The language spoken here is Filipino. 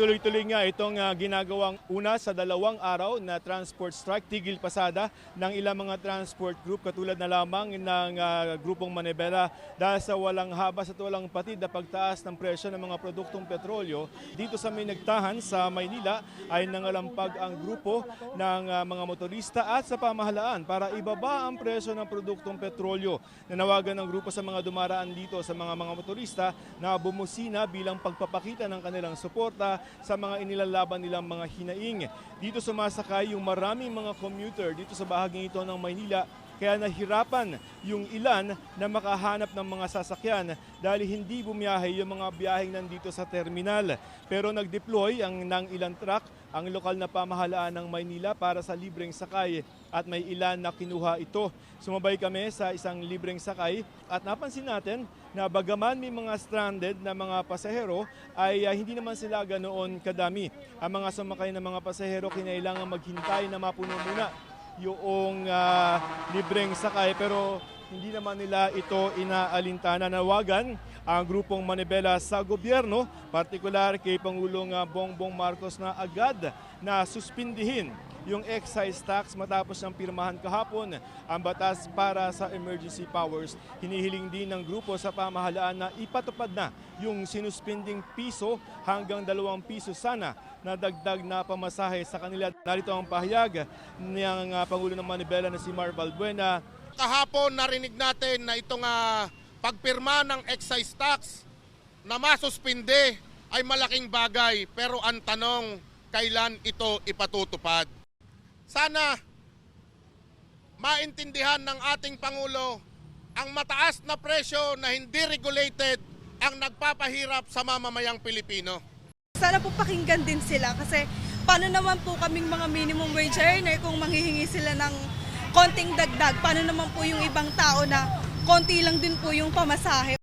Tuloy-tuloy nga itong ginagawang una sa 2 araw na transport strike, tigil pasada ng ilang mga transport group katulad na lamang ng grupong Manibela dahil sa walang habas at walang patid na pagtaas ng presyo ng mga produktong petrolyo. Dito sa Minagtahan sa Maynila ay nangalampag ang grupo ng mga motorista at sa pamahalaan para ibaba ang presyo ng produktong petrolyo. Nanawagan ng grupo sa mga dumaraan dito sa mga motorista na bumusina bilang pagpapakita ng kanilang suporta sa mga inilalaban nilang mga hinaing. Dito sumasakay yung maraming mga commuter dito sa bahaging ito ng Maynila, kaya nahirapan yung ilan na makahanap ng mga sasakyan dahil hindi bumiyahe yung mga biyaheng nandito sa terminal. Pero nag-deploy ng ilang truck ang lokal na pamahalaan ng Maynila para sa libreng sakay at may ilan na kinuha ito. Sumabay kami sa isang libreng sakay at napansin natin na bagaman may mga stranded na mga pasahero ay hindi naman sila ganoon kadami. Ang mga sumakay na mga pasahero kinailangan maghintay na mapuno muna yung libreng sakay pero hindi naman nila ito inaalintana. Nawagan ang grupong Manibela sa gobyerno, partikular kay Pangulong Bongbong Marcos na agad na suspindihin yung excise tax matapos ng pirmahan kahapon ang batas para sa emergency powers. Hinihiling din ng grupo sa pamahalaan na ipatupad na yung sinuspending piso hanggang 2 piso sana na dagdag na pamasahe sa kanila. Narito ang pahayag ng Pangulo ng Manibela na si Mar Balbuena. Kahapon narinig natin na itong pagpirma ng excise tax na masuspinde ay malaking bagay, pero ang tanong, kailan ito ipatutupad? Sana maintindihan ng ating Pangulo ang mataas na presyo na hindi regulated ang nagpapahirap sa mamamayang Pilipino. Sana po pakinggan din sila kasi paano naman po kaming mga minimum wage earner kung manghihingi sila ng konting dagdag? Paano naman po yung ibang tao na konti lang din po yung pamasahe?